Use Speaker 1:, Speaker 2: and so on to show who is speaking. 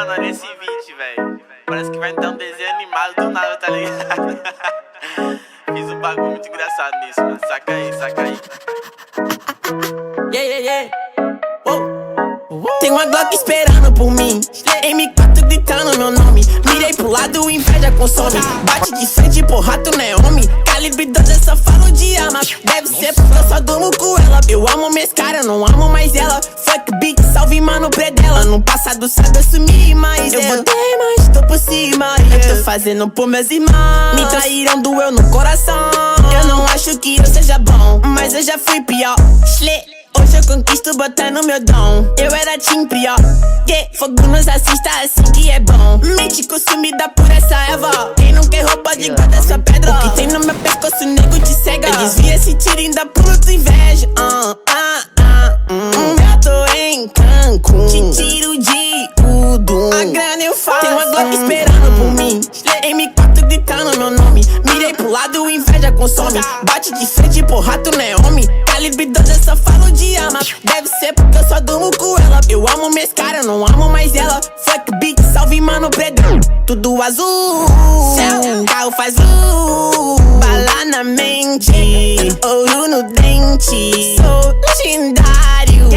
Speaker 1: Mano, olha esse beat, velho. Parece que vai dar um desenho animado do nada, tá ligado? Fiz um bagulho muito engraçado nisso, mano. Saca aí, saca aí.
Speaker 2: Yeah, yeah, yeah. Tem uma Glock esperando por mim, M4 gritando meu nome. Mirei pro lado, inveja consome. Bate de frente, porra, tu não é homem. Calibre 12, eu só falo de arma. Deve ser porque eu só durmo com ela. Eu amo minhas caras, não amo mais ela. Fuck big, salve mano pré dela. Ano passado sabe eu sumi, mas eu voltei, mas tô por cima. Eu tô fazendo por meus irmãos. Me traíram, doeu no coração. Eu não acho que eu seja bom, mas eu já fui pior. Hoje eu conquisto botando meu dom. Eu era team pior. Fogo nos assista assim que é bom. Mente consumida por essa erva. Quem não quer roupa de guarda sua pedra. O que tem no meu pescoço, nego te cega. Eu desvia esse tiro e ainda pulo tua inveja. Eu tô em Cancún, te tiro de tudo. A grana eu faço. Tem uma Glock esperando por mim, M4 gritando meu nome. Mirei pro lado, inveja consome. Bate de frente, porra, tu não é homem. Calibre 12, eu só falo de arma. Deve ser porque eu só durmo com ela. Eu amo minhas caras, não amo mais ela. Fuck big, salve mano predão. Tudo azul, carro faz bala na mente, ouro no dente. Sou legendário,